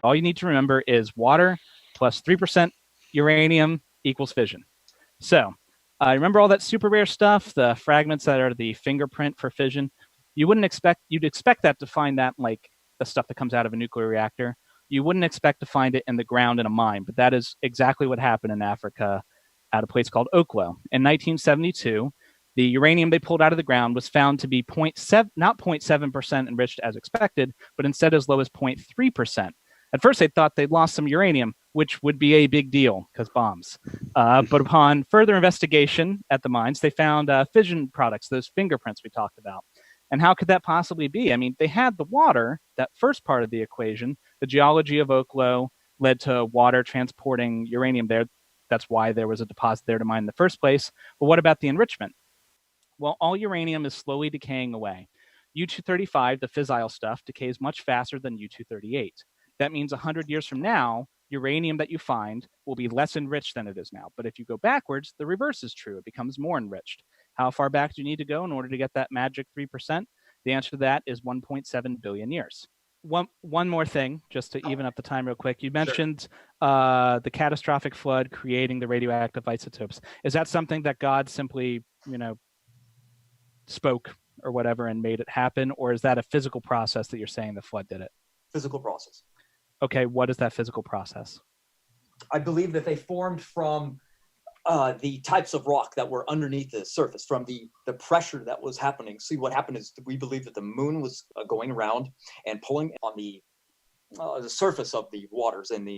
All you need to remember is water plus 3% uranium equals fission. So remember all that super rare stuff, the fragments that are the fingerprint for fission? You'd expect that to find that like the stuff that comes out of a nuclear reactor. You wouldn't expect to find it in the ground in a mine, but that is exactly what happened in Africa at a place called Oklo. In 1972, the uranium they pulled out of the ground was found to be not 0.7% enriched as expected, but instead as low as 0.3%. At first, they thought they'd lost some uranium, which would be a big deal because bombs. But upon further investigation at the mines, they found fission products, those fingerprints we talked about. And how could that possibly be? I mean, they had the water, that first part of the equation. The geology of Oklo led to water transporting uranium there. That's why there was a deposit there to mine in the first place. But what about the enrichment? Well, all uranium is slowly decaying away. U-235, the fissile stuff, decays much faster than U-238. That means 100 years from now, uranium that you find will be less enriched than it is now. But if you go backwards, the reverse is true. It becomes more enriched. How far back do you need to go in order to get that magic 3%? The answer to that is 1.7 billion years. One more thing, just to even up the time real quick. You mentioned the catastrophic flood creating the radioactive isotopes. Is that something that God simply, spoke or whatever and made it happen? Or is that a physical process that you're saying the flood did it? Physical process. Okay, what is that physical process? I believe that they formed from the types of rock that were underneath the surface, from the pressure that was happening. See, what happened is we believe that the moon was going around and pulling on the surface of the waters and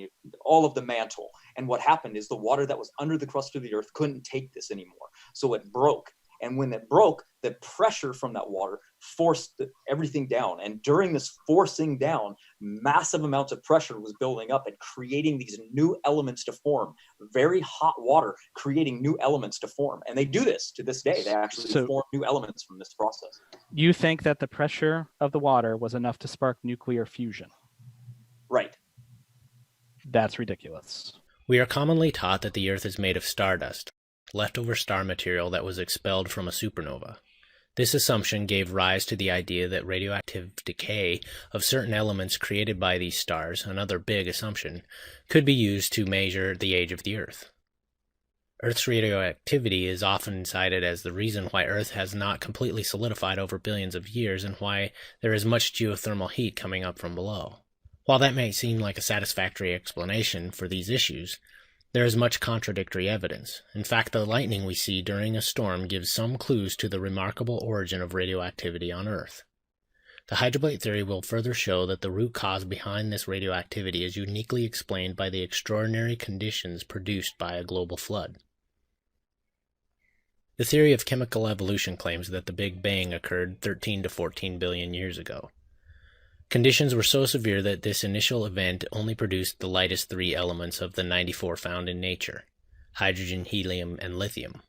all of the mantle. And what happened is the water that was under the crust of the earth couldn't take this anymore. So it broke. And when it broke, the pressure from that water forced everything down. And during this forcing down, massive amounts of pressure was building up and creating these new elements to form. Very hot water creating new elements to form. And they do this to this day. They actually form new elements from this process. You think that the pressure of the water was enough to spark nuclear fusion? Right. That's ridiculous. We are commonly taught that the Earth is made of stardust, leftover star material that was expelled from a supernova. This assumption gave rise to the idea that radioactive decay of certain elements created by these stars, another big assumption, could be used to measure the age of the Earth. Earth's radioactivity is often cited as the reason why Earth has not completely solidified over billions of years and why there is much geothermal heat coming up from below. While that may seem like a satisfactory explanation for these issues, there is much contradictory evidence. In fact, the lightning we see during a storm gives some clues to the remarkable origin of radioactivity on Earth. The Hydroplate theory will further show that the root cause behind this radioactivity is uniquely explained by the extraordinary conditions produced by a global flood. The theory of chemical evolution claims that the Big Bang occurred 13 to 14 billion years ago. Conditions were so severe that this initial event only produced the lightest three elements of the 94 found in nature: hydrogen, helium, and lithium.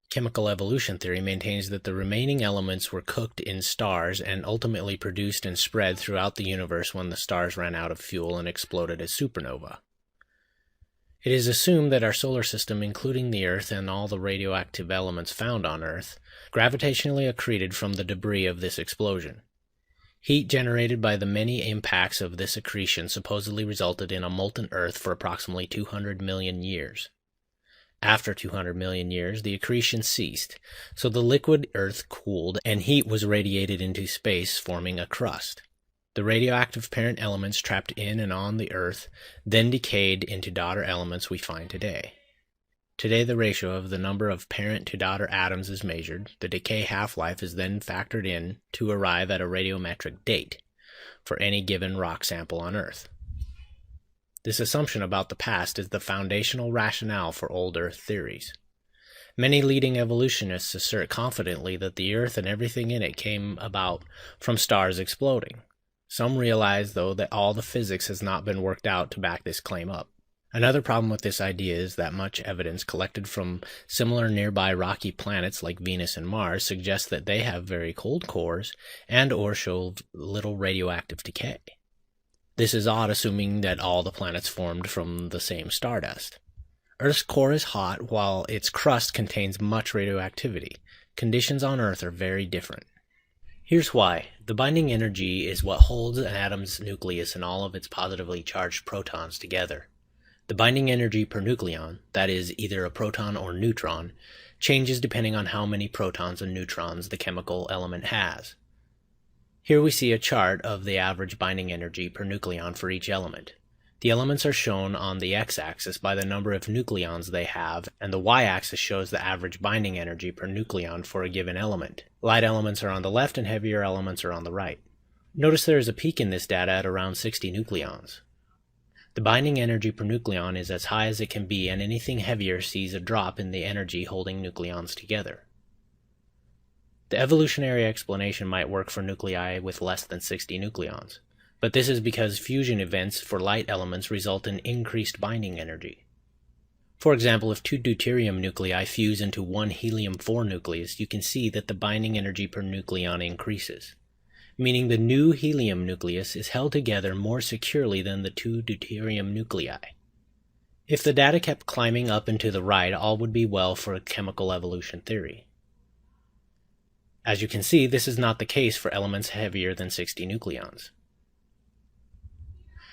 Chemical evolution theory maintains that the remaining elements were cooked in stars and ultimately produced and spread throughout the universe when the stars ran out of fuel and exploded as supernova. It is assumed that our solar system, including the Earth and all the radioactive elements found on Earth, gravitationally accreted from the debris of this explosion. Heat generated by the many impacts of this accretion supposedly resulted in a molten Earth for approximately 200 million years. After 200 million years, the accretion ceased, so the liquid Earth cooled and heat was radiated into space, forming a crust. The radioactive parent elements trapped in and on the Earth then decayed into daughter elements we find today. Today, the ratio of the number of parent to daughter atoms is measured. The decay half-life is then factored in to arrive at a radiometric date for any given rock sample on Earth. This assumption about the past is the foundational rationale for old Earth theories. Many leading evolutionists assert confidently that the Earth and everything in it came about from stars exploding. Some realize, though, that all the physics has not been worked out to back this claim up. Another problem with this idea is that much evidence collected from similar nearby rocky planets like Venus and Mars suggests that they have very cold cores and or show little radioactive decay. This is odd, assuming that all the planets formed from the same stardust. Earth's core is hot, while its crust contains much radioactivity. Conditions on Earth are very different. Here's why. The binding energy is what holds an atom's nucleus and all of its positively charged protons together. The binding energy per nucleon, that is, either a proton or neutron, changes depending on how many protons and neutrons the chemical element has. Here we see a chart of the average binding energy per nucleon for each element. The elements are shown on the x-axis by the number of nucleons they have, and the y-axis shows the average binding energy per nucleon for a given element. Light elements are on the left and heavier elements are on the right. Notice there is a peak in this data at around 60 nucleons. The binding energy per nucleon is as high as it can be, and anything heavier sees a drop in the energy holding nucleons together. The evolutionary explanation might work for nuclei with less than 60 nucleons. But this is because fusion events for light elements result in increased binding energy. For example, if two deuterium nuclei fuse into one helium-4 nucleus, you can see that the binding energy per nucleon increases, meaning the new helium nucleus is held together more securely than the two deuterium nuclei. If the data kept climbing up and to the right, all would be well for a chemical evolution theory. As you can see, this is not the case for elements heavier than 60 nucleons.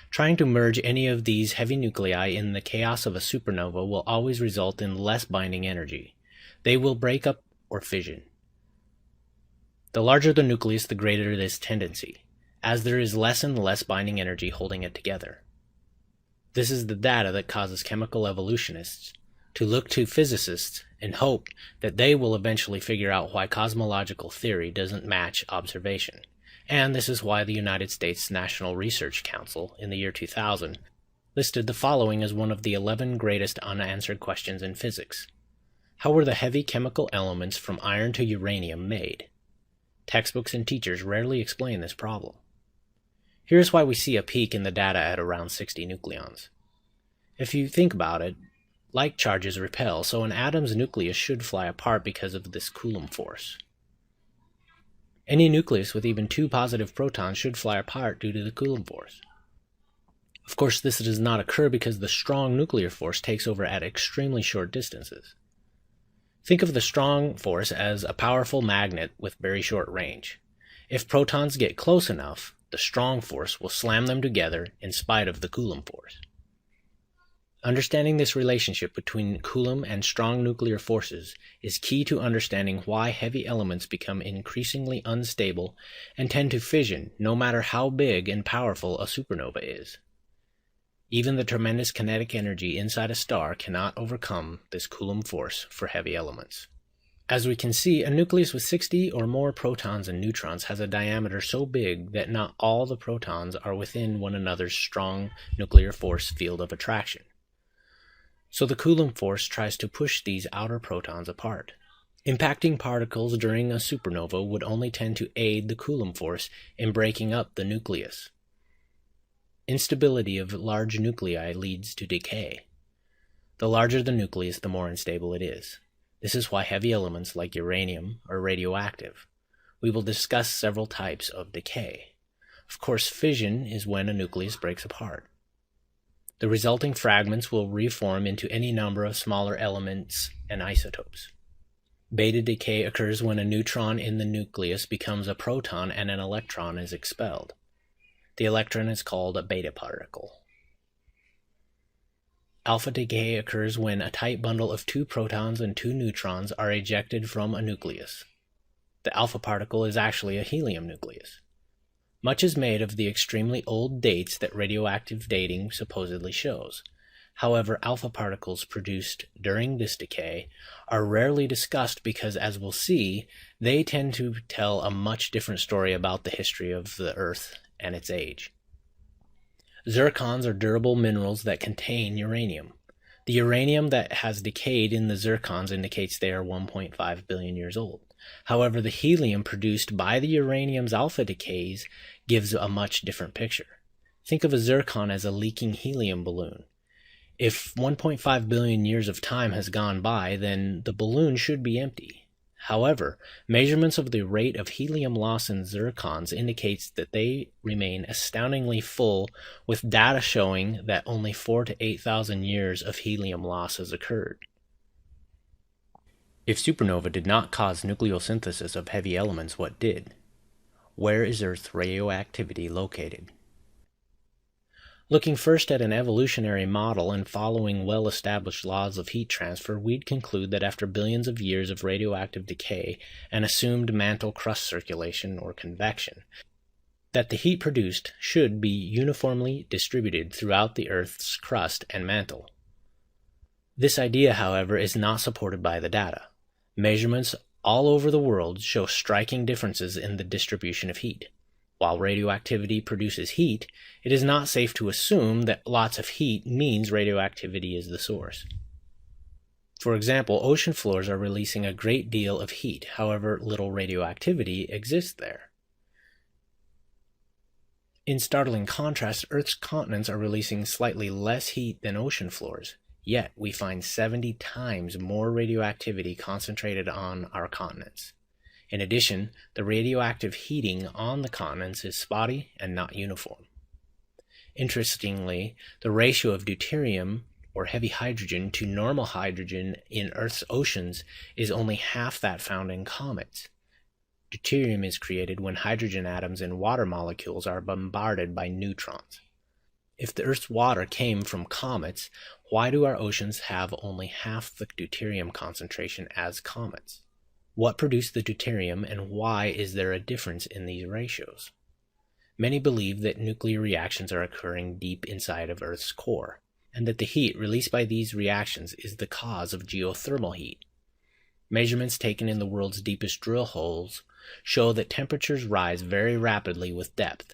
Trying to merge any of these heavy nuclei in the chaos of a supernova will always result in less binding energy. They will break up or fission. The larger the nucleus, the greater this tendency, as there is less and less binding energy holding it together. This is the data that causes chemical evolutionists to look to physicists and hope that they will eventually figure out why cosmological theory doesn't match observation. And this is why the United States National Research Council, in the year 2000, listed the following as one of the 11 greatest unanswered questions in physics. How were the heavy chemical elements from iron to uranium made? Textbooks and teachers rarely explain this problem. Here's why we see a peak in the data at around 60 nucleons. If you think about it, like charges repel, so an atom's nucleus should fly apart because of this Coulomb force. Any nucleus with even 2 positive protons should fly apart due to the Coulomb force. Of course, this does not occur because the strong nuclear force takes over at extremely short distances. Think of the strong force as a powerful magnet with very short range. If protons get close enough, the strong force will slam them together in spite of the Coulomb force. Understanding this relationship between Coulomb and strong nuclear forces is key to understanding why heavy elements become increasingly unstable and tend to fission no matter how big and powerful a supernova is. Even the tremendous kinetic energy inside a star cannot overcome this Coulomb force for heavy elements. As we can see, a nucleus with 60 or more protons and neutrons has a diameter so big that not all the protons are within one another's strong nuclear force field of attraction. So the Coulomb force tries to push these outer protons apart. Impacting particles during a supernova would only tend to aid the Coulomb force in breaking up the nucleus. Instability of large nuclei leads to decay. The larger the nucleus, the more unstable it is. This is why heavy elements like uranium are radioactive. We will discuss several types of decay. Of course, fission is when a nucleus breaks apart. The resulting fragments will reform into any number of smaller elements and isotopes. Beta decay occurs when a neutron in the nucleus becomes a proton and an electron is expelled. The electron is called a beta particle. Alpha decay occurs when a tight bundle of 2 protons and 2 neutrons are ejected from a nucleus. The alpha particle is actually a helium nucleus. Much is made of the extremely old dates that radioactive dating supposedly shows. However, alpha particles produced during this decay are rarely discussed because, as we'll see, they tend to tell a much different story about the history of the Earth and its age. Zircons are durable minerals that contain uranium. The uranium that has decayed in the zircons indicates they are 1.5 billion years old. However, the helium produced by the uranium's alpha decays gives a much different picture. Think of a zircon as a leaking helium balloon. If 1.5 billion years of time has gone by, then the balloon should be empty. However, measurements of the rate of helium loss in zircons indicates that they remain astoundingly full, with data showing that only 4,000 to 8,000 years of helium loss has occurred. If supernova did not cause nucleosynthesis of heavy elements, what did? Where is Earth's radioactivity located? Looking first at an evolutionary model and following well-established laws of heat transfer, we'd conclude that after billions of years of radioactive decay and assumed mantle crust circulation or convection, that the heat produced should be uniformly distributed throughout the Earth's crust and mantle. This idea, however, is not supported by the data. Measurements all over the world show striking differences in the distribution of heat. While radioactivity produces heat, it is not safe to assume that lots of heat means radioactivity is the source. For example, ocean floors are releasing a great deal of heat, however little radioactivity exists there. In startling contrast, Earth's continents are releasing slightly less heat than ocean floors, yet we find 70 times more radioactivity concentrated on our continents. In addition, the radioactive heating on the continents is spotty and not uniform. Interestingly, the ratio of deuterium, or heavy hydrogen, to normal hydrogen in Earth's oceans is only half that found in comets. Deuterium is created when hydrogen atoms in water molecules are bombarded by neutrons. If the Earth's water came from comets, why do our oceans have only half the deuterium concentration as comets? What produced the deuterium, and why is there a difference in these ratios? Many believe that nuclear reactions are occurring deep inside of Earth's core, and that the heat released by these reactions is the cause of geothermal heat. Measurements taken in the world's deepest drill holes show that temperatures rise very rapidly with depth.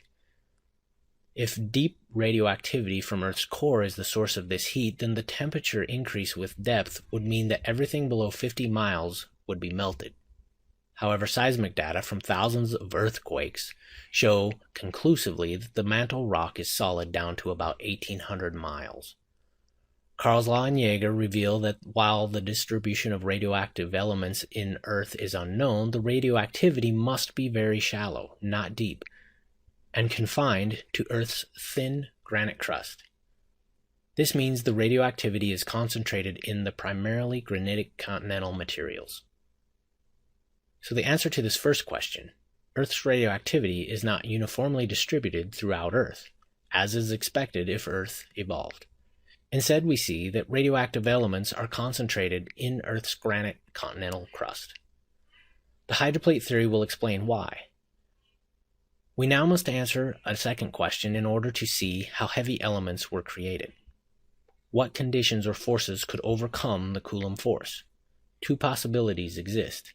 If deep radioactivity from Earth's core is the source of this heat, then the temperature increase with depth would mean that everything below 50 miles would be melted. However, seismic data from thousands of earthquakes show conclusively that the mantle rock is solid down to about 1,800 miles. Carlsla and Jaeger reveal that while the distribution of radioactive elements in Earth is unknown, the radioactivity must be very shallow, not deep, and confined to Earth's thin granite crust. This means the radioactivity is concentrated in the primarily granitic continental materials. So the answer to this first question, Earth's radioactivity is not uniformly distributed throughout Earth, as is expected if Earth evolved. Instead, we see that radioactive elements are concentrated in Earth's granite continental crust. The hydroplate theory will explain why. We now must answer a second question in order to see how heavy elements were created. What conditions or forces could overcome the Coulomb force? Two possibilities exist.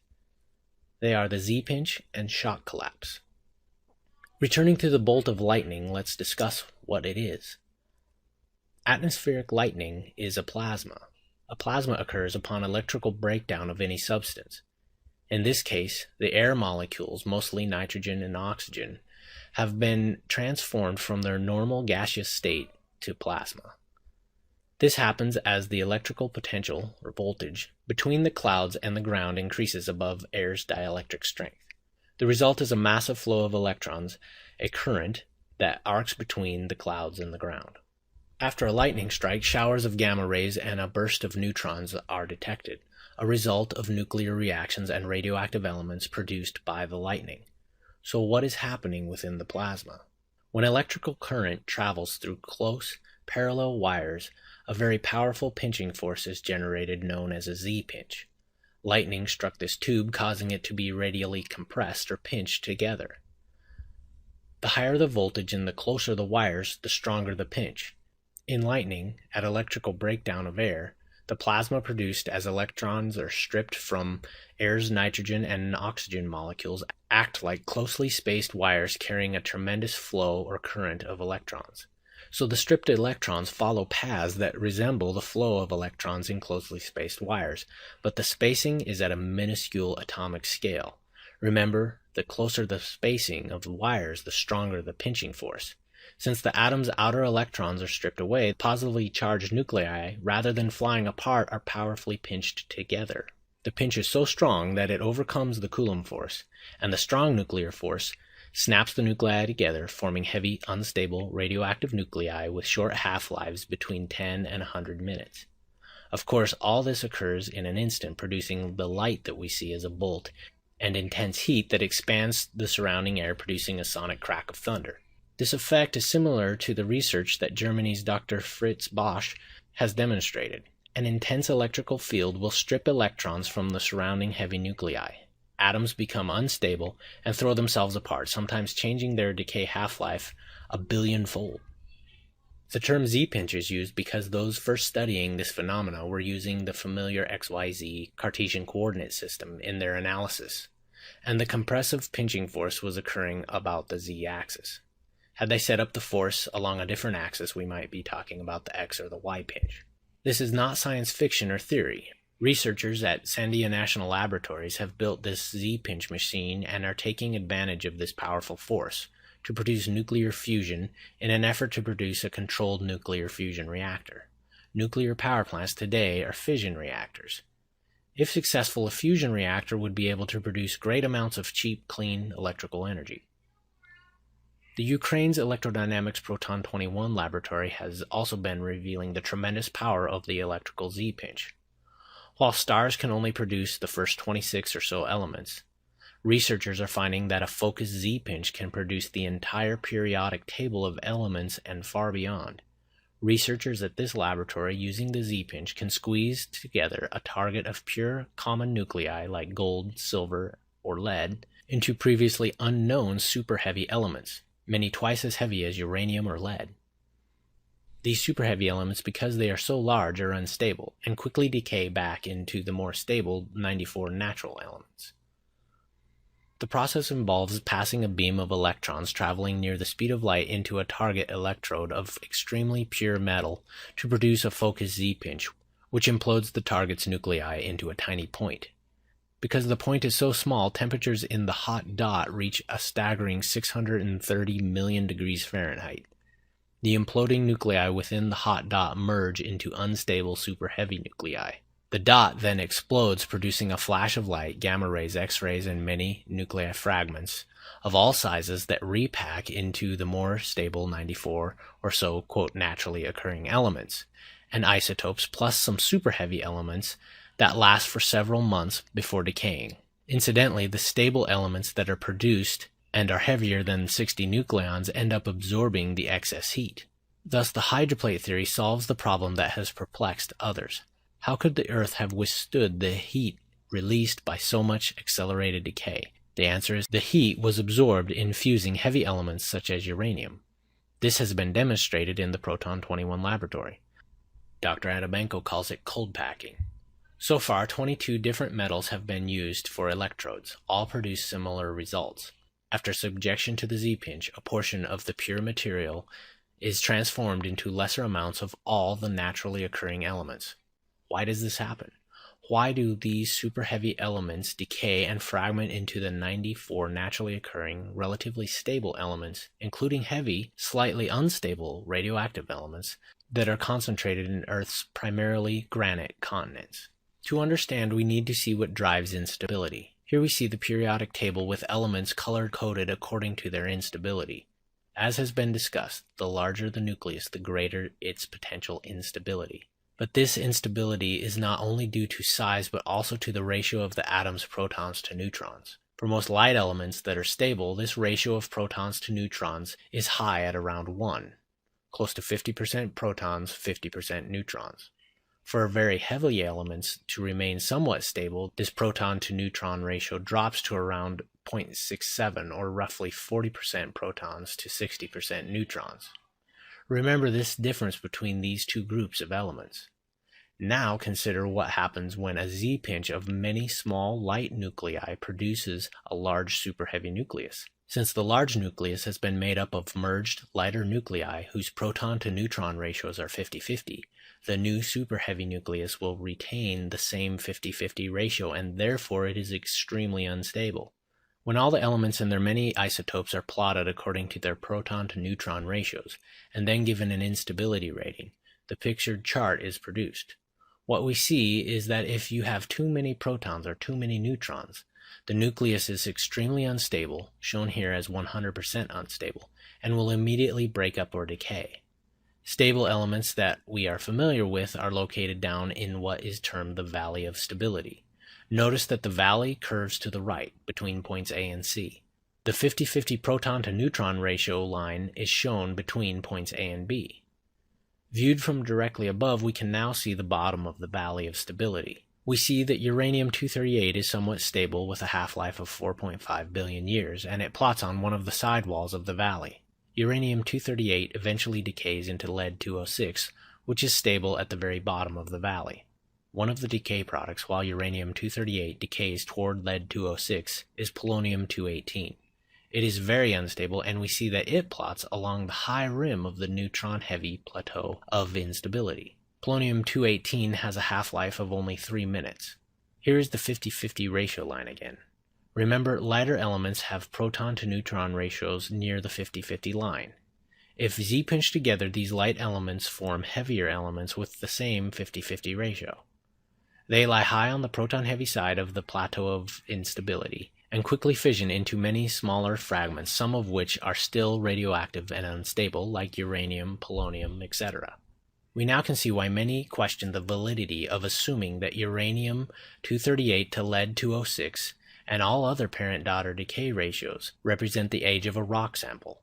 They are the Z-pinch and shock collapse. Returning to the bolt of lightning, let's discuss what it is. Atmospheric lightning is a plasma. A plasma occurs upon electrical breakdown of any substance. In this case, the air molecules, mostly nitrogen and oxygen, have been transformed from their normal gaseous state to plasma. This happens as the electrical potential, or voltage, between the clouds and the ground increases above air's dielectric strength. The result is a massive flow of electrons, a current that arcs between the clouds and the ground. After a lightning strike, showers of gamma rays and a burst of neutrons are detected, a result of nuclear reactions and radioactive elements produced by the lightning. So what is happening within the plasma? When electrical current travels through close, parallel wires, a very powerful pinching force is generated known as a Z-pinch. Lightning struck this tube, causing it to be radially compressed or pinched together. The higher the voltage and the closer the wires, the stronger the pinch. In lightning, at electrical breakdown of air, the plasma produced as electrons are stripped from air's nitrogen and oxygen molecules act like closely spaced wires carrying a tremendous flow or current of electrons. So the stripped electrons follow paths that resemble the flow of electrons in closely spaced wires, but the spacing is at a minuscule atomic scale. Remember, the closer the spacing of the wires, the stronger the pinching force. Since the atom's outer electrons are stripped away, positively charged nuclei, rather than flying apart, are powerfully pinched together. The pinch is so strong that it overcomes the Coulomb force, and the strong nuclear force snaps the nuclei together, forming heavy, unstable, radioactive nuclei with short half-lives between 10 and 100 minutes. Of course, all this occurs in an instant, producing the light that we see as a bolt and intense heat that expands the surrounding air, producing a sonic crack of thunder. This effect is similar to the research that Germany's Dr. Fritz Bosch has demonstrated. An intense electrical field will strip electrons from the surrounding heavy nuclei. Atoms become unstable and throw themselves apart, sometimes changing their decay half-life a billionfold. The term Z-pinch is used because those first studying this phenomena were using the familiar XYZ Cartesian coordinate system in their analysis, and the compressive pinching force was occurring about the Z-axis. Had they set up the force along a different axis, we might be talking about the X or the Y pinch. This is not science fiction or theory. Researchers at Sandia National Laboratories have built this Z-pinch machine and are taking advantage of this powerful force to produce nuclear fusion in an effort to produce a controlled nuclear fusion reactor. Nuclear power plants today are fission reactors. If successful, a fusion reactor would be able to produce great amounts of cheap, clean electrical energy. The Ukraine's Electrodynamics Proton 21 laboratory has also been revealing the tremendous power of the electrical Z-pinch. While stars can only produce the first 26 or so elements, researchers are finding that a focused Z-pinch can produce the entire periodic table of elements and far beyond. Researchers at this laboratory using the Z-pinch can squeeze together a target of pure common nuclei like gold, silver, or lead into previously unknown super-heavy elements, many twice as heavy as uranium or lead. These super-heavy elements, because they are so large, are unstable and quickly decay back into the more stable 94 natural elements. The process involves passing a beam of electrons traveling near the speed of light into a target electrode of extremely pure metal to produce a focused Z-pinch, which implodes the target's nuclei into a tiny point. Because the point is so small, temperatures in the hot dot reach a staggering 630 million degrees Fahrenheit. The imploding nuclei within the hot dot merge into unstable super-heavy nuclei. The dot then explodes, producing a flash of light, gamma rays, X-rays, and many nuclear fragments of all sizes that repack into the more stable 94 or so, quote, naturally occurring elements, and isotopes, plus some super-heavy elements that last for several months before decaying. Incidentally, the stable elements that are produced and are heavier than 60 nucleons end up absorbing the excess heat. Thus, the hydroplate theory solves the problem that has perplexed others. How could the Earth have withstood the heat released by so much accelerated decay? The answer is the heat was absorbed in fusing heavy elements such as uranium. This has been demonstrated in the Proton 21 laboratory. Dr. Adabenko calls it cold packing. So far, 22 different metals have been used for electrodes. All produce similar results. After subjection to the Z-pinch, a portion of the pure material is transformed into lesser amounts of all the naturally occurring elements. Why does this happen? Why do these super heavy elements decay and fragment into the 94 naturally occurring, relatively stable elements, including heavy, slightly unstable radioactive elements that are concentrated in Earth's primarily granite continents? To understand, we need to see what drives instability. Here we see the periodic table with elements color-coded according to their instability. As has been discussed, the larger the nucleus, the greater its potential instability. But this instability is not only due to size but also to the ratio of the atom's protons to neutrons. For most light elements that are stable, this ratio of protons to neutrons is high at around 1, close to 50% protons, 50% neutrons. For very heavy elements to remain somewhat stable, this proton to neutron ratio drops to around 0.67, or roughly 40% protons to 60% neutrons. Remember this difference between these two groups of elements. Now consider what happens when a Z-pinch of many small light nuclei produces a large super-heavy nucleus. Since the large nucleus has been made up of merged lighter nuclei whose proton to neutron ratios are 50-50, the new super-heavy nucleus will retain the same 50-50 ratio, and therefore it is extremely unstable. When all the elements and their many isotopes are plotted according to their proton to neutron ratios, and then given an instability rating, the pictured chart is produced. What we see is that if you have too many protons or too many neutrons, the nucleus is extremely unstable, shown here as 100% unstable, and will immediately break up or decay. Stable elements that we are familiar with are located down in what is termed the valley of stability. Notice that the valley curves to the right between points A and C. The 50-50 proton to neutron ratio line is shown between points A and B. Viewed from directly above, we can now see the bottom of the valley of stability. We see that uranium-238 is somewhat stable with a half-life of 4.5 billion years, and it plots on one of the side walls of the valley. Uranium-238 eventually decays into lead-206, which is stable at the very bottom of the valley. One of the decay products, while uranium-238 decays toward lead-206, is polonium-218. It is very unstable, and we see that it plots along the high rim of the neutron-heavy plateau of instability. Polonium-218 has a half-life of only 3 minutes. Here is the 50-50 ratio line again. Remember, lighter elements have proton-to-neutron ratios near the 50-50 line. If Z pinch together, these light elements form heavier elements with the same 50-50 ratio. They lie high on the proton-heavy side of the plateau of instability, and quickly fission into many smaller fragments, some of which are still radioactive and unstable, like uranium, polonium, etc. We now can see why many question the validity of assuming that uranium-238 to lead-206 and all other parent-daughter decay ratios represent the age of a rock sample.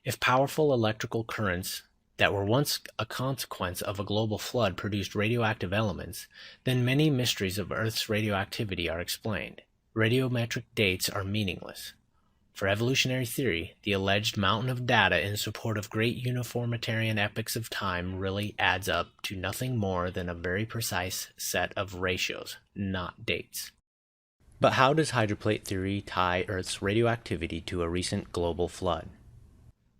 If powerful electrical currents that were once a consequence of a global flood produced radioactive elements, then many mysteries of Earth's radioactivity are explained. Radiometric dates are meaningless. For evolutionary theory, the alleged mountain of data in support of great uniformitarian epochs of time really adds up to nothing more than a very precise set of ratios, not dates. But how does hydroplate theory tie Earth's radioactivity to a recent global flood?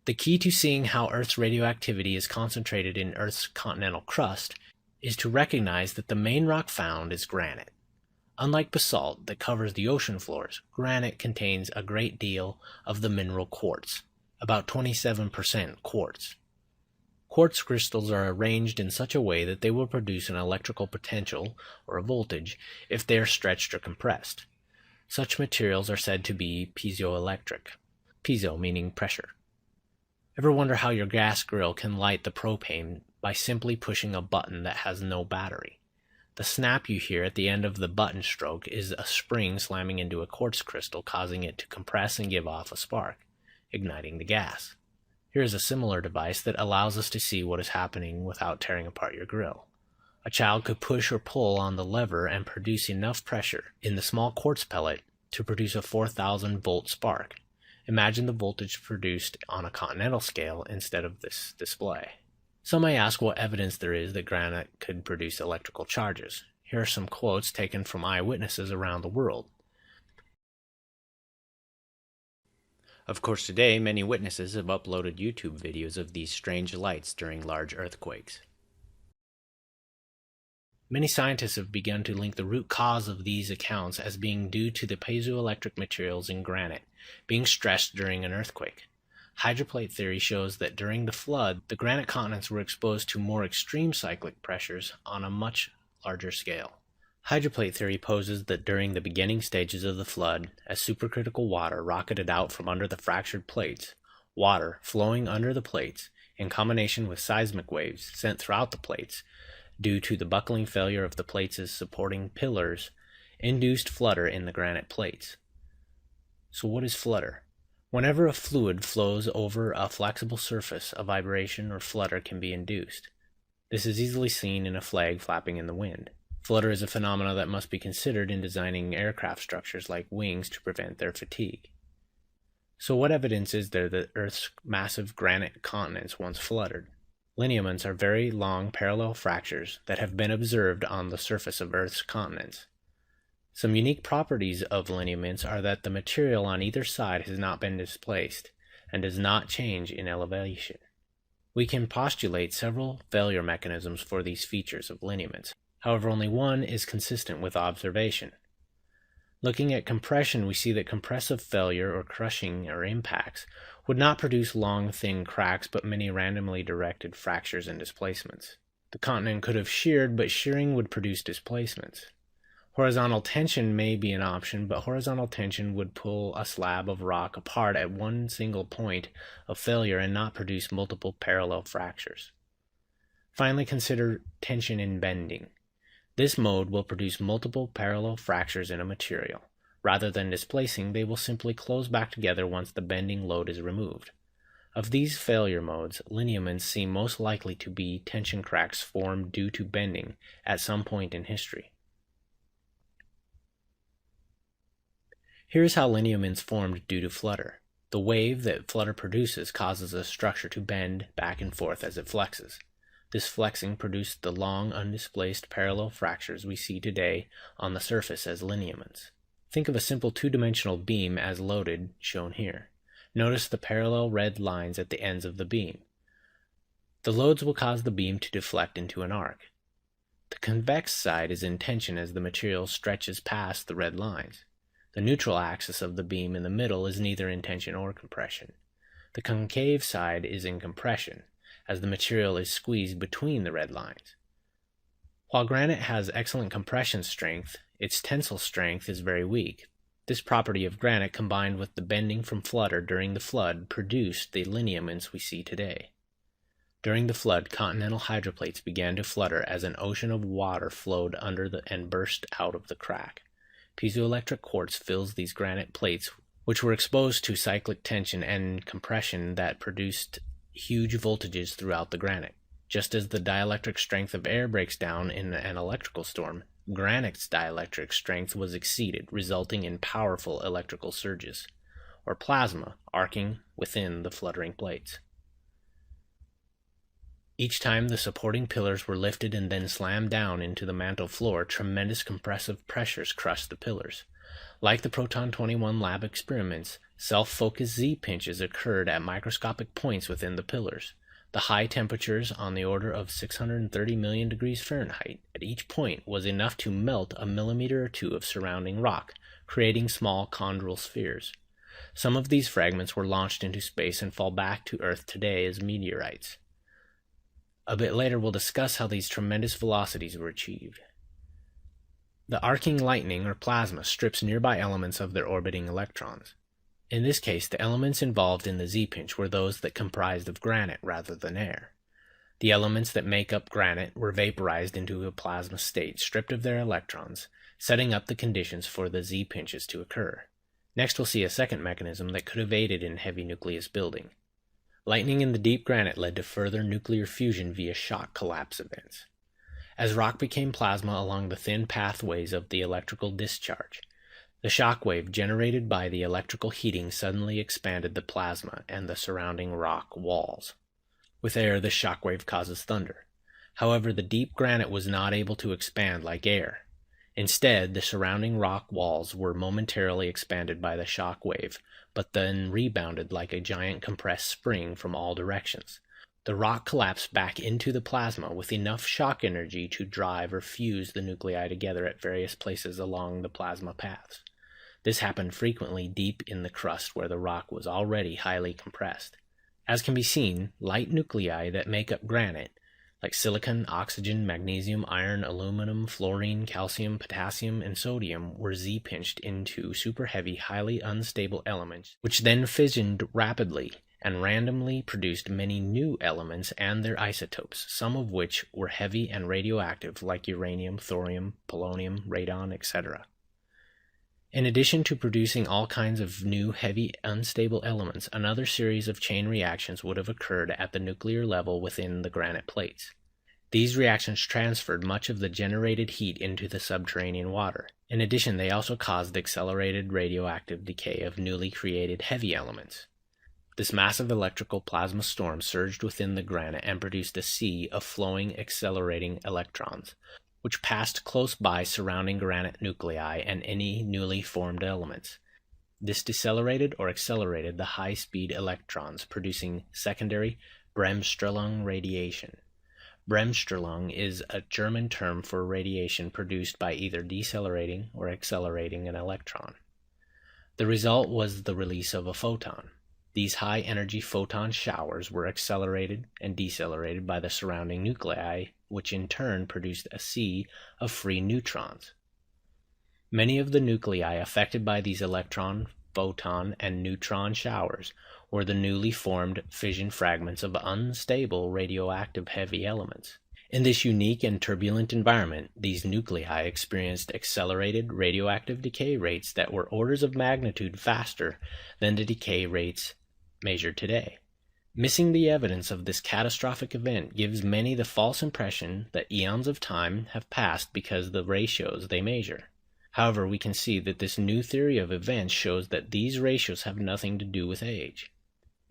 The key to seeing how Earth's radioactivity is concentrated in Earth's continental crust is to recognize that the main rock found is granite. Unlike basalt that covers the ocean floors, granite contains a great deal of the mineral quartz, about 27% quartz. Quartz crystals are arranged in such a way that they will produce an electrical potential, or a voltage, if they are stretched or compressed. Such materials are said to be piezoelectric, piezo meaning pressure. Ever wonder how your gas grill can light the propane by simply pushing a button that has no battery? The snap you hear at the end of the button stroke is a spring slamming into a quartz crystal, causing it to compress and give off a spark, igniting the gas. Here is a similar device that allows us to see what is happening without tearing apart your grill. A child could push or pull on the lever and produce enough pressure in the small quartz pellet to produce a 4,000 volt spark. Imagine the voltage produced on a continental scale instead of this display. Some may ask what evidence there is that granite could produce electrical charges. Here are some quotes taken from eyewitnesses around the world. Of course, today many witnesses have uploaded YouTube videos of these strange lights during large earthquakes. Many scientists have begun to link the root cause of these accounts as being due to the piezoelectric materials in granite being stressed during an earthquake. Hydroplate theory shows that during the flood, the granite continents were exposed to more extreme cyclic pressures on a much larger scale. Hydroplate theory poses that during the beginning stages of the flood, as supercritical water rocketed out from under the fractured plates, water flowing under the plates, in combination with seismic waves sent throughout the plates, due to the buckling failure of the plates' supporting pillars, induced flutter in the granite plates. So what is flutter? Whenever a fluid flows over a flexible surface, a vibration or flutter can be induced. This is easily seen in a flag flapping in the wind. Flutter is a phenomenon that must be considered in designing aircraft structures like wings to prevent their fatigue. So what evidence is there that Earth's massive granite continents once fluttered? Lineaments are very long parallel fractures that have been observed on the surface of Earth's continents. Some unique properties of lineaments are that the material on either side has not been displaced and does not change in elevation. We can postulate several failure mechanisms for these features of lineaments. However, only one is consistent with observation. Looking at compression, we see that compressive failure or crushing or impacts would not produce long, thin cracks, but many randomly directed fractures and displacements. The continent could have sheared, but shearing would produce displacements. Horizontal tension may be an option, but horizontal tension would pull a slab of rock apart at one single point of failure and not produce multiple parallel fractures. Finally, consider tension in bending. This mode will produce multiple parallel fractures in a material. Rather than displacing, they will simply close back together once the bending load is removed. Of these failure modes, lineaments seem most likely to be tension cracks formed due to bending at some point in history. Here's how lineaments formed due to flutter. The wave that flutter produces causes a structure to bend back and forth as it flexes. This flexing produced the long, undisplaced parallel fractures we see today on the surface as lineaments. Think of a simple two-dimensional beam as loaded, shown here. Notice the parallel red lines at the ends of the beam. The loads will cause the beam to deflect into an arc. The convex side is in tension as the material stretches past the red lines. The neutral axis of the beam in the middle is neither in tension or compression. The concave side is in compression, as the material is squeezed between the red lines. While granite has excellent compression strength, its tensile strength is very weak. This property of granite, combined with the bending from flutter during the flood, produced the lineaments we see today. During the flood, continental hydroplates began to flutter as an ocean of water flowed under and burst out of the crack. Piezoelectric quartz fills these granite plates, which were exposed to cyclic tension and compression that produced huge voltages throughout the granite. Just as the dielectric strength of air breaks down in an electrical storm, granite's dielectric strength was exceeded, resulting in powerful electrical surges, or plasma, arcing within the fluttering plates. Each time the supporting pillars were lifted and then slammed down into the mantle floor, tremendous compressive pressures crushed the pillars. Like the Proton 21 lab experiments, self-focused Z-pinches occurred at microscopic points within the pillars. The high temperatures, on the order of 630 million degrees Fahrenheit, at each point was enough to melt a millimeter or two of surrounding rock, creating small chondral spheres. Some of these fragments were launched into space and fall back to Earth today as meteorites. A bit later we'll discuss how these tremendous velocities were achieved. The arcing lightning, or plasma, strips nearby elements of their orbiting electrons. In this case, the elements involved in the Z-pinch were those that comprised of granite rather than air. The elements that make up granite were vaporized into a plasma state, stripped of their electrons, setting up the conditions for the Z-pinches to occur. Next we'll see a second mechanism that could have aided in heavy nucleus building. Lightning in the deep granite led to further nuclear fusion via shock collapse events. As rock became plasma along the thin pathways of the electrical discharge, the shock wave generated by the electrical heating suddenly expanded the plasma and the surrounding rock walls. With air, the shock wave causes thunder. However, the deep granite was not able to expand like air. Instead, the surrounding rock walls were momentarily expanded by the shock wave, but then rebounded like a giant compressed spring from all directions. The rock collapsed back into the plasma with enough shock energy to drive or fuse the nuclei together at various places along the plasma paths. This happened frequently deep in the crust where the rock was already highly compressed. As can be seen, light nuclei that make up granite, like silicon, oxygen, magnesium, iron, aluminum, fluorine, calcium, potassium, and sodium, were Z-pinched into super heavy, highly unstable elements, which then fissioned rapidly and randomly produced many new elements and their isotopes, some of which were heavy and radioactive, like uranium, thorium, polonium, radon, etc. In addition to producing all kinds of new heavy unstable elements, another series of chain reactions would have occurred at the nuclear level within the granite plates. These reactions transferred much of the generated heat into the subterranean water. In addition, they also caused accelerated radioactive decay of newly created heavy elements. This massive electrical plasma storm surged within the granite and produced a sea of flowing, accelerating electrons, which passed close by surrounding granite nuclei and any newly formed elements. This decelerated or accelerated the high-speed electrons, producing secondary Bremsstrahlung radiation. Bremsstrahlung is a German term for radiation produced by either decelerating or accelerating an electron. The result was the release of a photon. These high-energy photon showers were accelerated and decelerated by the surrounding nuclei, which in turn produced a sea of free neutrons. Many of the nuclei affected by these electron, photon, and neutron showers were the newly formed fission fragments of unstable radioactive heavy elements. In this unique and turbulent environment, these nuclei experienced accelerated radioactive decay rates that were orders of magnitude faster than the decay rates measured today. Missing the evidence of this catastrophic event gives many the false impression that eons of time have passed because of the ratios they measure. However, we can see that this new theory of events shows that these ratios have nothing to do with age.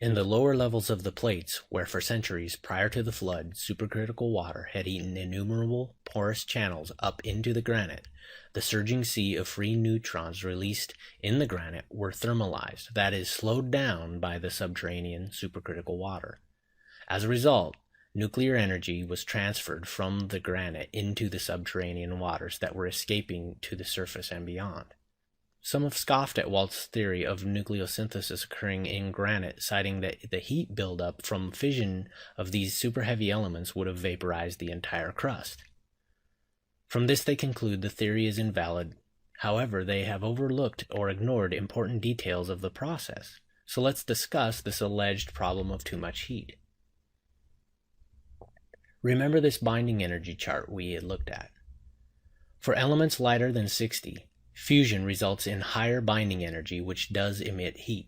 In the lower levels of the plates, where for centuries prior to the flood, supercritical water had eaten innumerable porous channels up into the granite, the surging sea of free neutrons released in the granite were thermalized, that is, slowed down by the subterranean supercritical water. As a result, nuclear energy was transferred from the granite into the subterranean waters that were escaping to the surface and beyond. Some have scoffed at Walt's theory of nucleosynthesis occurring in granite, citing that the heat buildup from fission of these super heavy elements would have vaporized the entire crust. From this they conclude the theory is invalid. However, they have overlooked or ignored important details of the process. So let's discuss this alleged problem of too much heat. Remember this binding energy chart we had looked at. For elements lighter than 60, fusion results in higher binding energy, which does emit heat.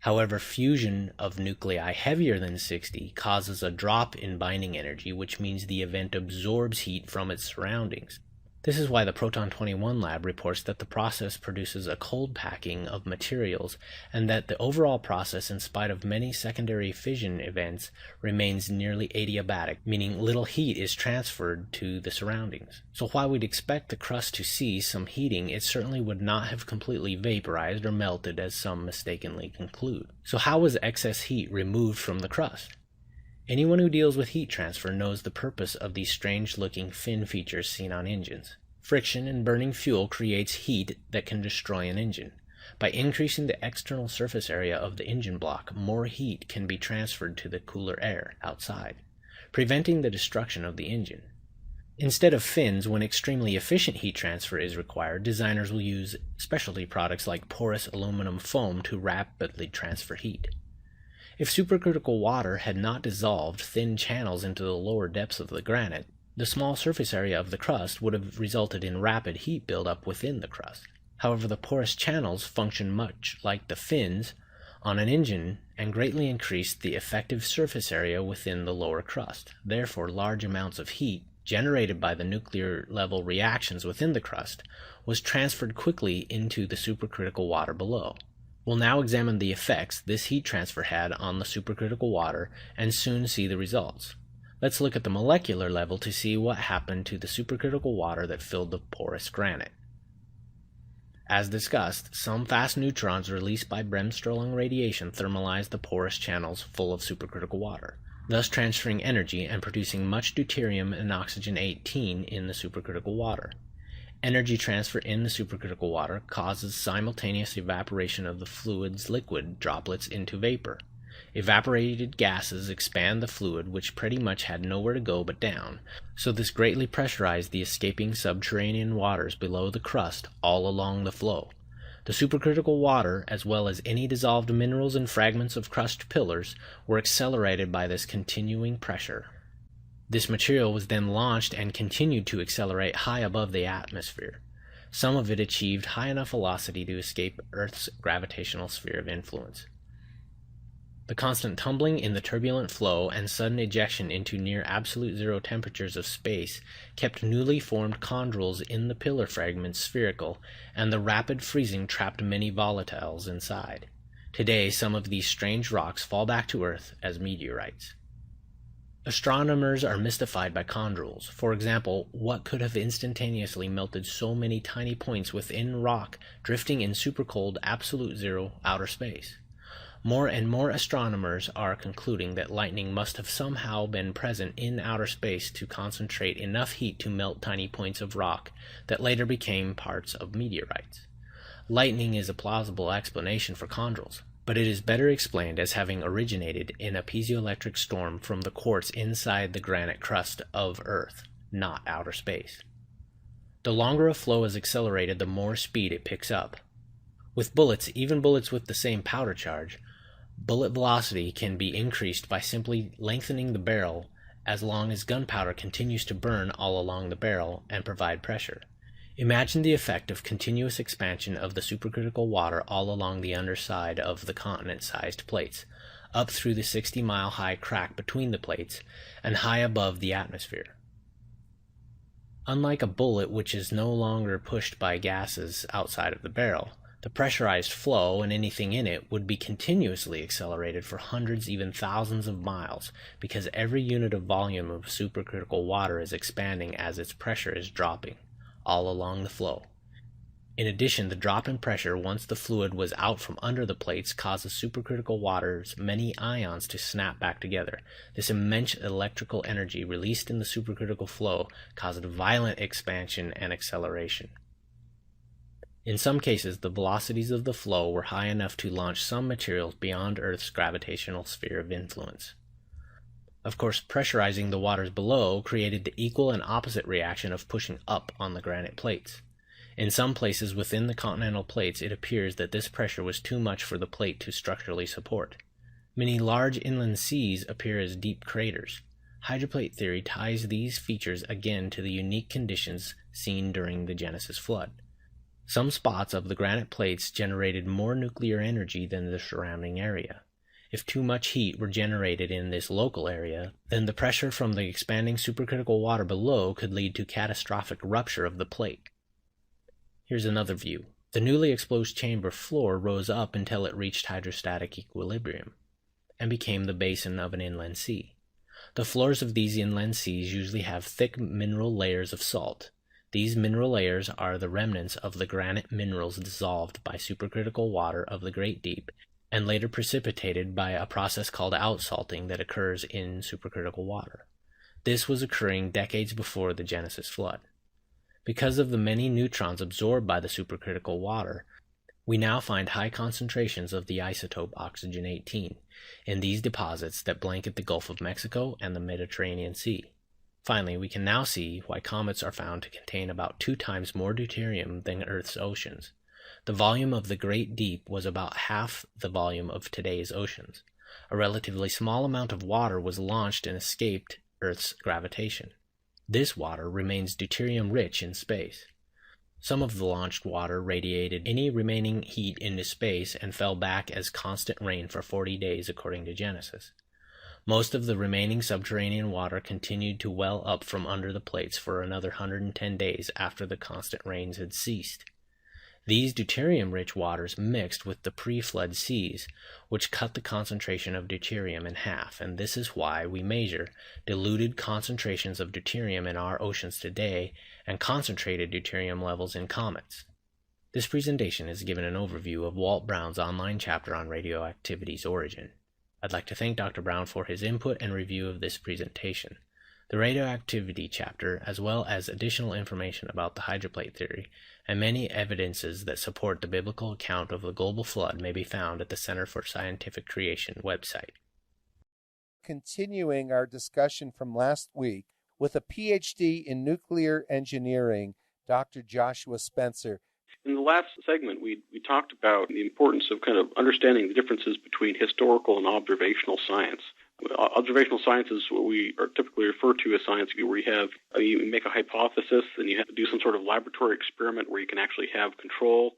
However, fusion of nuclei heavier than 60 causes a drop in binding energy, which means the event absorbs heat from its surroundings. This is why the Proton 21 lab reports that the process produces a cold packing of materials and that the overall process, in spite of many secondary fission events, remains nearly adiabatic, meaning little heat is transferred to the surroundings. So while we'd expect the crust to see some heating, it certainly would not have completely vaporized or melted as some mistakenly conclude. So how was excess heat removed from the crust? Anyone who deals with heat transfer knows the purpose of these strange-looking fin features seen on engines. Friction and burning fuel creates heat that can destroy an engine. By increasing the external surface area of the engine block, more heat can be transferred to the cooler air outside, preventing the destruction of the engine. Instead of fins, when extremely efficient heat transfer is required, designers will use specialty products like porous aluminum foam to rapidly transfer heat. If supercritical water had not dissolved thin channels into the lower depths of the granite, the small surface area of the crust would have resulted in rapid heat buildup within the crust. However, the porous channels function much like the fins on an engine and greatly increased the effective surface area within the lower crust. Therefore, large amounts of heat generated by the nuclear level reactions within the crust was transferred quickly into the supercritical water below. We'll now examine the effects this heat transfer had on the supercritical water and soon see the results. Let's look at the molecular level to see what happened to the supercritical water that filled the porous granite. As discussed, some fast neutrons released by Bremsstrahlung radiation thermalized the porous channels full of supercritical water, thus transferring energy and producing much deuterium and oxygen-18 in the supercritical water. Energy transfer in the supercritical water causes simultaneous evaporation of the fluid's liquid droplets into vapor. Evaporated gases expand the fluid, which pretty much had nowhere to go but down, so this greatly pressurized the escaping subterranean waters below the crust all along the flow. The supercritical water, as well as any dissolved minerals and fragments of crust pillars, were accelerated by this continuing pressure. This material was then launched and continued to accelerate high above the atmosphere. Some of it achieved high enough velocity to escape Earth's gravitational sphere of influence. The constant tumbling in the turbulent flow and sudden ejection into near absolute zero temperatures of space kept newly formed chondrules in the pillar fragments spherical, and the rapid freezing trapped many volatiles inside. Today, some of these strange rocks fall back to Earth as meteorites. Astronomers are mystified by chondrules. For example, what could have instantaneously melted so many tiny points within rock drifting in supercold absolute zero outer space? More and more astronomers are concluding that lightning must have somehow been present in outer space to concentrate enough heat to melt tiny points of rock that later became parts of meteorites. Lightning is a plausible explanation for chondrules, but it is better explained as having originated in a piezoelectric storm from the quartz inside the granite crust of Earth, not outer space. The longer a flow is accelerated, the more speed it picks up. With bullets, even bullets with the same powder charge, bullet velocity can be increased by simply lengthening the barrel as long as gunpowder continues to burn all along the barrel and provide pressure. Imagine the effect of continuous expansion of the supercritical water all along the underside of the continent-sized plates, up through the 60-mile-high crack between the plates, and high above the atmosphere. Unlike a bullet which is no longer pushed by gases outside of the barrel, the pressurized flow and anything in it would be continuously accelerated for hundreds, even thousands of miles, because every unit of volume of supercritical water is expanding as its pressure is dropping all along the flow. In addition, the drop in pressure once the fluid was out from under the plates causes supercritical water's many ions to snap back together. This immense electrical energy released in the supercritical flow caused violent expansion and acceleration. In some cases, the velocities of the flow were high enough to launch some materials beyond Earth's gravitational sphere of influence. Of course, pressurizing the waters below created the equal and opposite reaction of pushing up on the granite plates. In some places within the continental plates, it appears that this pressure was too much for the plate to structurally support. Many large inland seas appear as deep craters. Hydroplate theory ties these features again to the unique conditions seen during the Genesis flood. Some spots of the granite plates generated more nuclear energy than the surrounding area. If too much heat were generated in this local area, then the pressure from the expanding supercritical water below could lead to catastrophic rupture of the plate. Here's another view. The newly exposed chamber floor rose up until it reached hydrostatic equilibrium and became the basin of an inland sea. The floors of these inland seas usually have thick mineral layers of salt. These mineral layers are the remnants of the granite minerals dissolved by supercritical water of the Great Deep and later precipitated by a process called outsalting that occurs in supercritical water. This was occurring decades before the Genesis flood. Because of the many neutrons absorbed by the supercritical water, we now find high concentrations of the isotope oxygen-18 in these deposits that blanket the Gulf of Mexico and the Mediterranean Sea. Finally, we can now see why comets are found to contain about 2 times more deuterium than Earth's oceans. The volume of the Great Deep was about half the volume of today's oceans. A relatively small amount of water was launched and escaped Earth's gravitation. This water remains deuterium-rich in space. Some of the launched water radiated any remaining heat into space and fell back as constant rain for 40 days according to Genesis. Most of the remaining subterranean water continued to well up from under the plates for another 110 days after the constant rains had ceased. These deuterium-rich waters mixed with the pre-flood seas, which cut the concentration of deuterium in half, and this is why we measure diluted concentrations of deuterium in our oceans today and concentrated deuterium levels in comets. This presentation has given an overview of Walt Brown's online chapter on radioactivity's origin. I'd like to thank Dr. Brown for his input and review of this presentation. The radioactivity chapter, as well as additional information about the hydroplate theory, and many evidences that support the biblical account of the global flood may be found at the Center for Scientific Creation website. Continuing our discussion from last week with a PhD in nuclear engineering, Dr. Joshua Spencer. In the last segment, we talked about the importance of kind of understanding the differences between historical and observational science. Observational science is what we are typically refer to as science, where you make a hypothesis and you have to do some sort of laboratory experiment where you can actually have control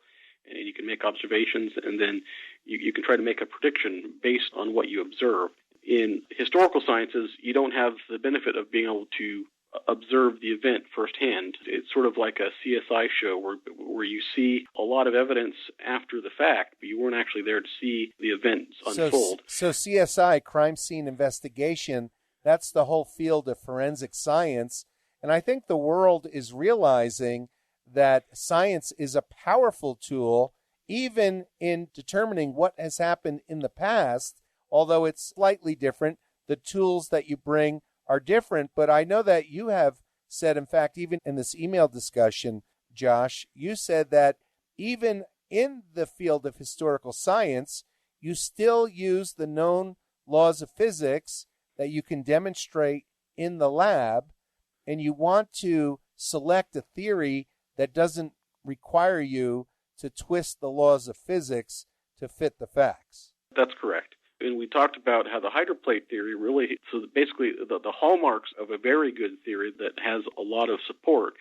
and you can make observations, and then you can try to make a prediction based on what you observe. In historical sciences, you don't have the benefit of being able to observe the event firsthand. It's sort of like a CSI show where you see a lot of evidence after the fact, but you weren't actually there to see the events unfold. So CSI, crime scene investigation, that's the whole field of forensic science. And I think the world is realizing that science is a powerful tool, even in determining what has happened in the past, although it's slightly different. The tools that you bring are different, but I know that you have said, in fact, even in this email discussion, Josh, you said that even in the field of historical science, you still use the known laws of physics that you can demonstrate in the lab, and you want to select a theory that doesn't require you to twist the laws of physics to fit the facts. That's correct. And we talked about how the hydroplate theory really, so basically the hallmarks of a very good theory that has a lot of support,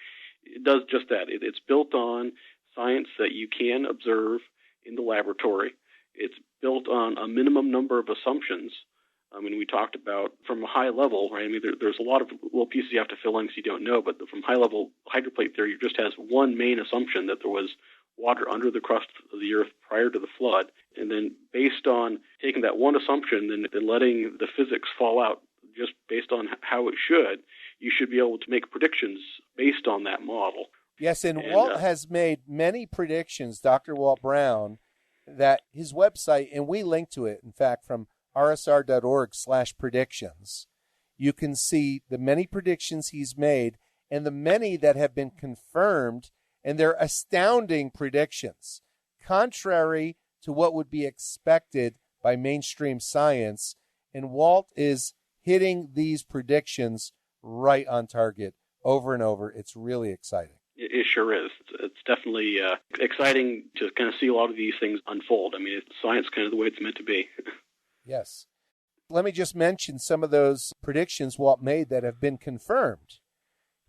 it does just that. It's built on science that you can observe in the laboratory. It's built on a minimum number of assumptions. I mean, we talked about from a high level, right? I mean, there's a lot of little pieces you have to fill in because you don't know, but from high level, hydroplate theory just has one main assumption, that there was water under the crust of the Earth prior to the flood. And then based on taking that one assumption and then letting the physics fall out just based on how it should, you should be able to make predictions based on that model. Yes, and Walt has made many predictions, Dr. Walt Brown, that his website, and we link to it, in fact, from rsr.org/predictions. You can see the many predictions he's made and the many that have been confirmed, and they're astounding predictions, contrary to what would be expected by mainstream science. And Walt is hitting these predictions right on target over and over. It's really exciting. It sure is. It's definitely exciting to kind of see a lot of these things unfold. I mean, it's science kind of the way it's meant to be. Yes. Let me just mention some of those predictions Walt made that have been confirmed.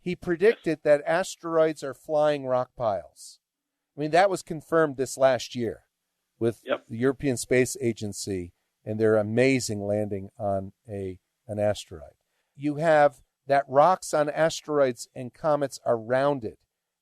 He predicted that asteroids are flying rock piles. I mean, that was confirmed this last year with the European Space Agency and their amazing landing on an asteroid. You have that rocks on asteroids and comets are rounded.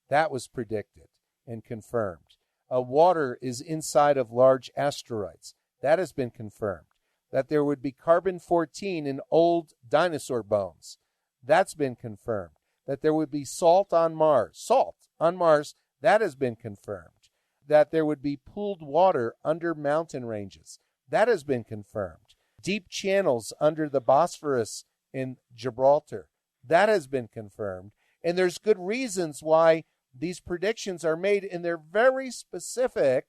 That was predicted and confirmed. Water is inside of large asteroids. That has been confirmed. That there would be carbon-14 in old dinosaur bones. That's been confirmed. That there would be salt on Mars. Salt on Mars, that has been confirmed. That there would be pooled water under mountain ranges. That has been confirmed. Deep channels under the Bosphorus in Gibraltar. That has been confirmed. And there's good reasons why these predictions are made, and they're very specific.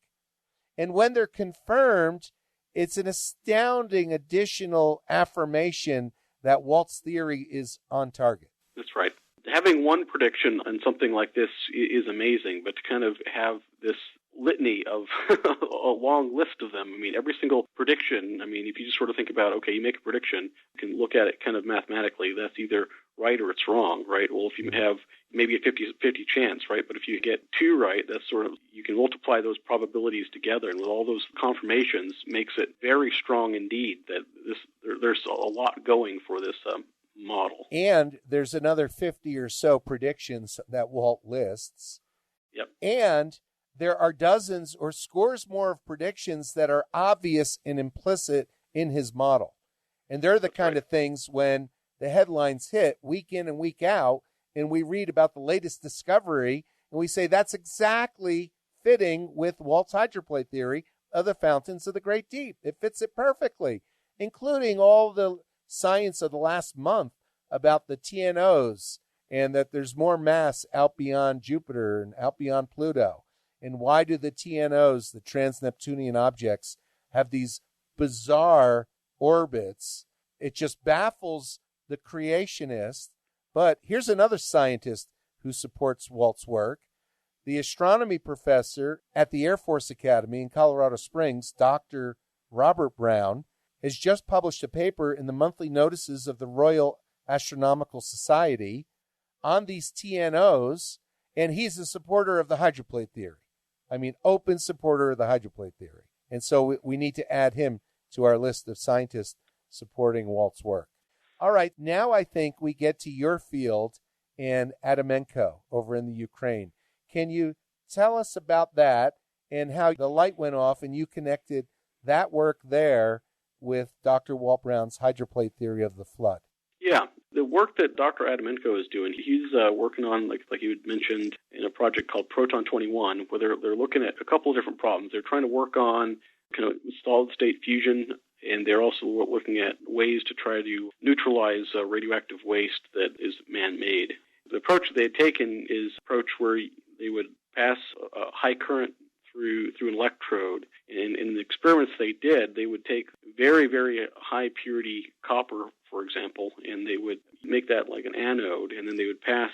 And when they're confirmed, it's an astounding additional affirmation that Walt's theory is on target. That's right. Having one prediction on something like this is amazing, but to kind of have this litany of a long list of them. I mean, every single prediction, I mean, if you just sort of think about, okay, you make a prediction, you can look at it kind of mathematically, that's either right or it's wrong, right? Well, if you have maybe a 50-50 chance, right? But if you get two right, that's sort of, you can multiply those probabilities together, and with all those confirmations, makes it very strong indeed that there's a lot going for this model. And there's another 50 or so predictions that Walt lists. Yep. And there are dozens or scores more of predictions that are obvious and implicit in his model. And they're the kind of things when the headlines hit week in and week out, and we read about the latest discovery, and we say that's exactly fitting with Walt's hydroplate theory of the fountains of the Great Deep. It fits it perfectly, including all the science of the last month about the TNOs and that there's more mass out beyond Jupiter and out beyond Pluto. And why do the TNOs, the trans-Neptunian objects, have these bizarre orbits? It just baffles the creationists. But here's another scientist who supports Walt's work. The astronomy professor at the Air Force Academy in Colorado Springs, Dr. Robert Brown, has just published a paper in the monthly notices of the Royal Astronomical Society on these TNOs, and he's a supporter of the hydroplate theory. I mean, open supporter of the hydroplate theory. And so we need to add him to our list of scientists supporting Walt's work. All right, now I think we get to your field in Adamenko over in the Ukraine. Can you tell us about that and how the light went off and you connected that work there with Dr. Walt Brown's hydroplate theory of the flood? Yeah, the work that Dr. Adamenko is doing, he's working on, like you had mentioned, in a project called Proton 21, where they're looking at a couple of different problems. They're trying to work on kind of solid-state fusion, and they're also looking at ways to try to neutralize radioactive waste that is man-made. The approach they had taken is an approach where they would pass a high current through an electrode. And in the experiments they did, they would take very, very high purity copper, for example, and they would make that like an anode, and then they would pass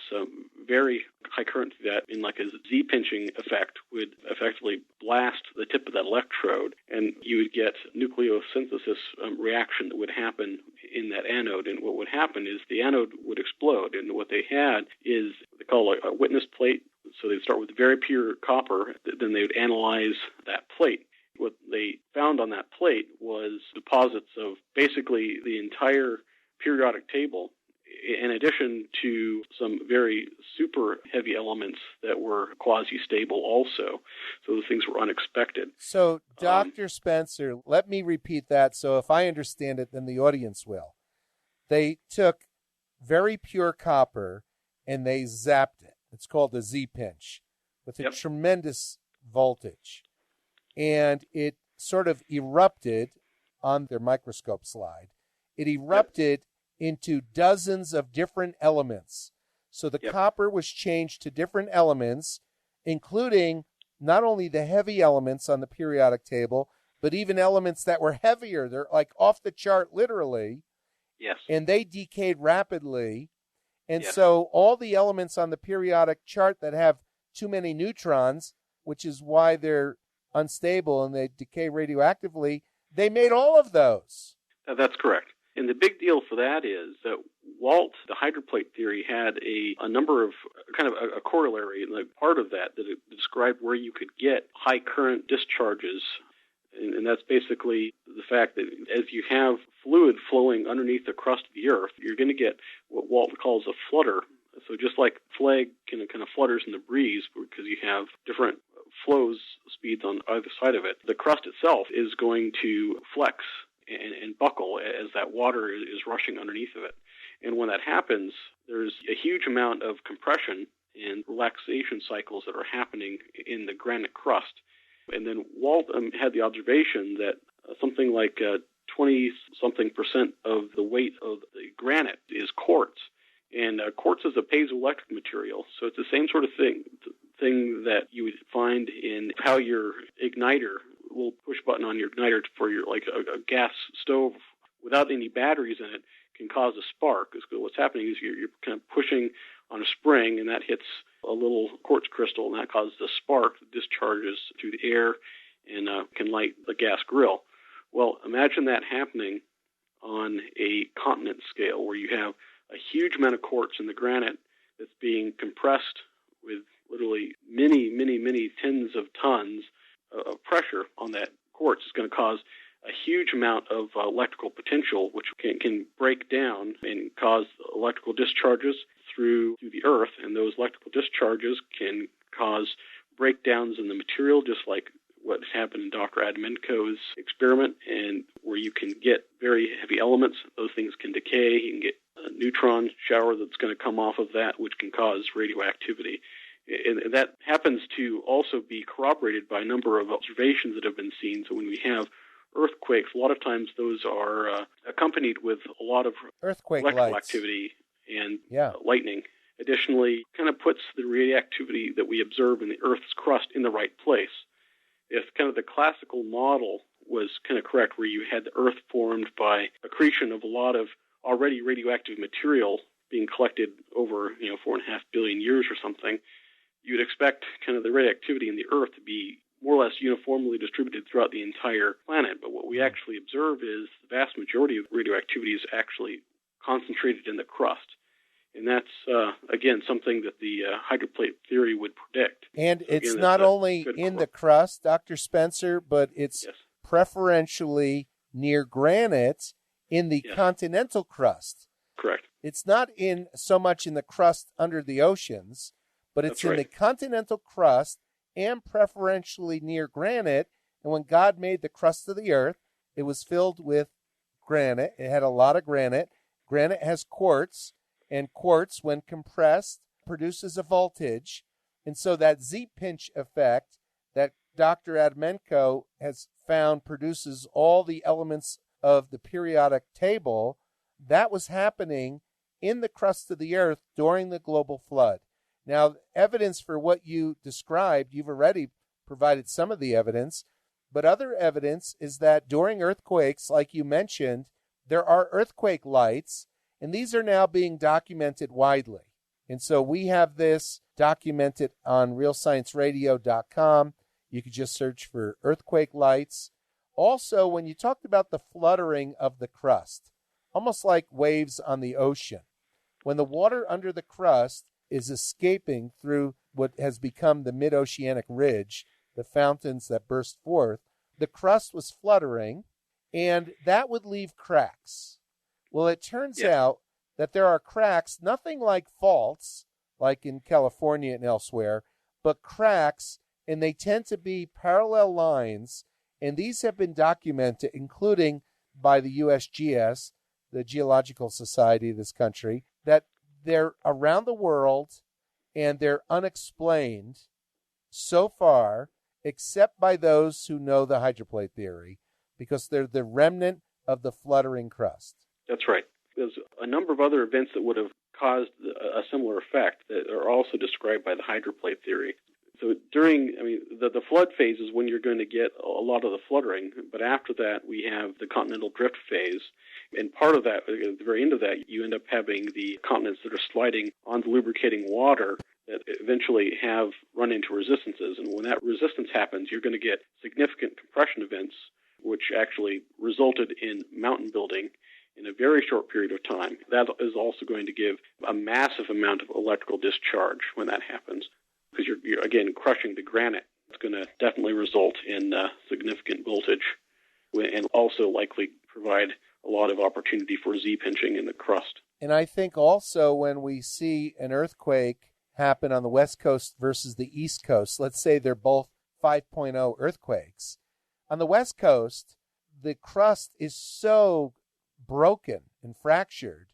very high current through that in like a Z-pinching effect would effectively blast the tip of that electrode, and you would get nucleosynthesis reaction that would happen in that anode. And what would happen is the anode would explode, and what they had is they call a witness plate. So they'd start with very pure copper, then they would analyze that plate. What they found on that plate was deposits of basically the entire periodic table, in addition to some very super heavy elements that were quasi-stable also. So those things were unexpected. So, Dr. Spencer, let me repeat that so if I understand it, then the audience will. They took very pure copper and they zapped it. It's called a Z-pinch with a tremendous voltage. And it sort of erupted on their microscope slide. It erupted into dozens of different elements. So the copper was changed to different elements, including not only the heavy elements on the periodic table, but even elements that were heavier. They're like off the chart, literally. Yes. And they decayed rapidly. And so all the elements on the periodic chart that have too many neutrons, which is why they're unstable and they decay radioactively, they made all of those. That's correct. And the big deal for that is that Walt, the hydroplate theory, had a number of kind of a corollary, like part of that it described where you could get high current discharges. And that's basically the fact that as you have fluid flowing underneath the crust of the Earth, you're going to get what Walt calls a flutter. So just like flag kind of flutters in the breeze because you have different flows speeds on either side of it, the crust itself is going to flex and buckle as that water is rushing underneath of it. And when that happens, there's a huge amount of compression and relaxation cycles that are happening in the granite crust. And then Walt had the observation that something like 20-something% of the weight of the granite is quartz. And quartz is a piezoelectric material, so it's the same sort of thing that you would find in how your igniter will push button on your igniter for your like a gas stove without any batteries in it can cause a spark. Because what's happening is you're kind of pushing on a spring, and that hits a little quartz crystal, and that causes a spark that discharges through the air and can light the gas grill. Well, imagine that happening on a continent scale where you have a huge amount of quartz in the granite that's being compressed with literally many tens of tons of pressure on that quartz. Is going to cause a huge amount of electrical potential, which can break down and cause electrical discharges through the Earth, and those electrical discharges can cause breakdowns in the material, just like what happened in Dr. Adamenko's experiment, and where you can get very heavy elements. Those things can decay. You can get a neutron shower that's going to come off of that, which can cause radioactivity. And that happens to also be corroborated by a number of observations that have been seen. So when we have earthquakes, a lot of times those are accompanied with a lot of earthquake electrical lights. activity and lightning. Additionally, kind of puts the radioactivity that we observe in the Earth's crust in the right place. If kind of the classical model was kind of correct, where you had the Earth formed by accretion of a lot of already radioactive material being collected over 4.5 billion years or something, you'd expect kind of the radioactivity in the Earth to be more or less uniformly distributed throughout the entire planet. But what we actually observe is the vast majority of radioactivity is actually concentrated in the crust. And that's, again, something that the hydroplate theory would predict. And So it's again, not that's only in the crust, Dr. Spencer, but it's preferentially near granite in the continental crust. Correct. It's not in so much in the crust under the oceans, but it's in the continental crust and preferentially near granite. And when God made the crust of the Earth, it was filled with granite. It had a lot of granite. Granite has quartz, and quartz, when compressed, produces a voltage. And so that Z-pinch effect that Dr. Adamenko has found produces all the elements of the periodic table, that was happening in the crust of the Earth during the global flood. Now, evidence for what you described, you've already provided some of the evidence, but other evidence is that during earthquakes, like you mentioned, there are earthquake lights, and these are now being documented widely And so we have this documented on realscienceradio.com. You could just search for earthquake lights. Also, when you talked about the fluttering of the crust, almost like waves on the ocean, when the water under the crust is escaping through what has become the mid-oceanic ridge, the fountains that burst forth, the crust was fluttering, and that would leave cracks. Well, it turns out that there are cracks, nothing like faults, like in California and elsewhere, but cracks, and they tend to be parallel lines, and these have been documented, including by the USGS, the Geological Society of this country, that they're around the world, and they're unexplained so far, except by those who know the hydroplate theory, because they're the remnant of the fluttering crust. That's right. There's a number of other events that would have caused a similar effect that are also described by the hydroplate theory. So during, the flood phase is when you're going to get a lot of the fluttering, but after that we have the continental drift phase, and part of that, at the very end of that, you end up having the continents that are sliding on the lubricating water that eventually have run into resistances, and when that resistance happens, you're going to get significant compression events, which actually resulted in mountain building in a very short period of time. That is also going to give a massive amount of electrical discharge when that happens, because you're again crushing the granite. It's going to definitely result in significant voltage, and also likely provide a lot of opportunity for Z-pinching in the crust. And I think also when we see an earthquake happen on the West Coast versus the East Coast, let's say they're both 5.0 earthquakes. On the West Coast, the crust is so broken and fractured,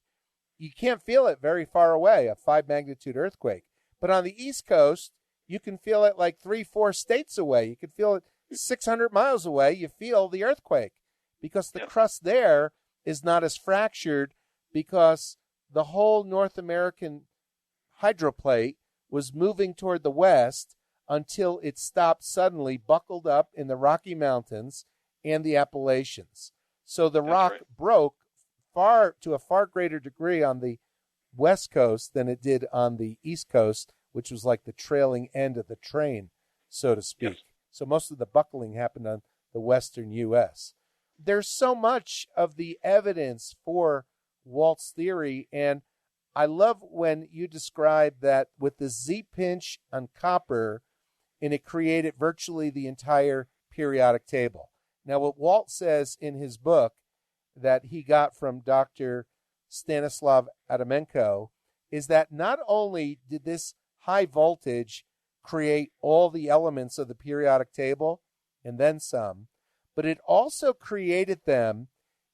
you can't feel it very far away, a 5 magnitude earthquake. But on the East Coast, you can feel it like 3-4 states away. You can feel it 600 miles away. You feel the earthquake because the crust there is not as fractured, because the whole North American hydroplate was moving toward the west until it stopped suddenly, buckled up in the Rocky Mountains and the Appalachians. So the rock broke to a far greater degree on the West Coast than it did on the East Coast, which was like the trailing end of the train, so to speak. Yes. So most of the buckling happened on the western U.S. There's so much of the evidence for Walt's theory, and I love when you describe that with the Z-pinch on copper, and it created virtually the entire periodic table. Now, what Walt says in his book that he got from Dr. Stanislav Adamenko is that not only did this high voltage create all the elements of the periodic table, and then some, but it also created them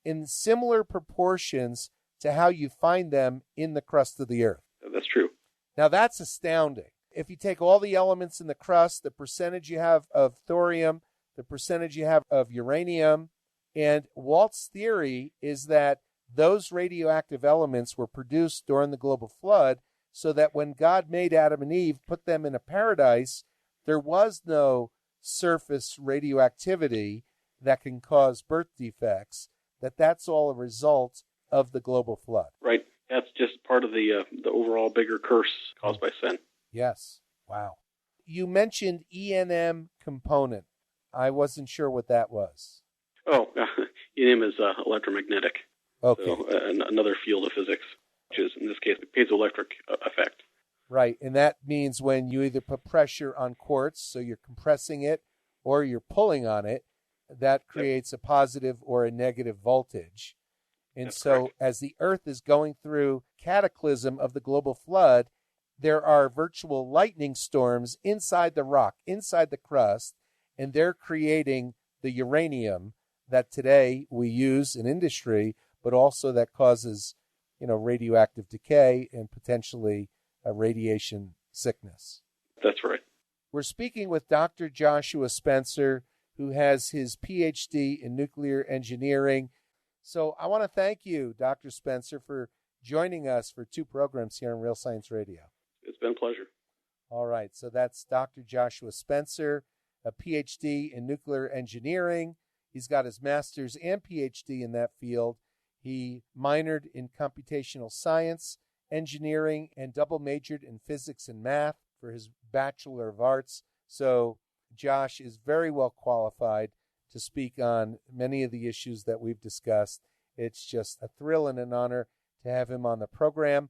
in similar proportions to how you find them in the crust of the earth. That's true. Now, that's astounding. If you take all the elements in the crust, the percentage you have of thorium, the percentage you have of uranium, and Walt's theory is that those radioactive elements were produced during the global flood, so that when God made Adam and Eve, put them in a paradise, there was no surface radioactivity that can cause birth defects, that's all a result of the global flood. Right. That's just part of the overall bigger curse caused by sin. Yes. Wow. You mentioned ENM component. I wasn't sure what that was. Oh, ENM is electromagnetic. Okay. So another field of physics, which is, in this case, the piezoelectric effect. Right. And that means when you either put pressure on quartz, so you're compressing it, or you're pulling on it, that creates a positive or a negative voltage. And That's so correct. as the Earth is going through cataclysm of the global flood, there are virtual lightning storms inside the rock, inside the crust, and they're creating the uranium that today we use in industry, but also that causes, radioactive decay and potentially a radiation sickness. That's right. We're speaking with Dr. Joshua Spencer, who has his PhD in nuclear engineering. So I want to thank you, Dr. Spencer, for joining us for 2 programs here on Real Science Radio. It's been a pleasure. All right, so that's Dr. Joshua Spencer, a PhD in nuclear engineering. He's got his master's and PhD in that field. He minored in computational science engineering and double majored in physics and math for his Bachelor of Arts. So Josh is very well qualified to speak on many of the issues that we've discussed. It's just a thrill and an honor to have him on the program.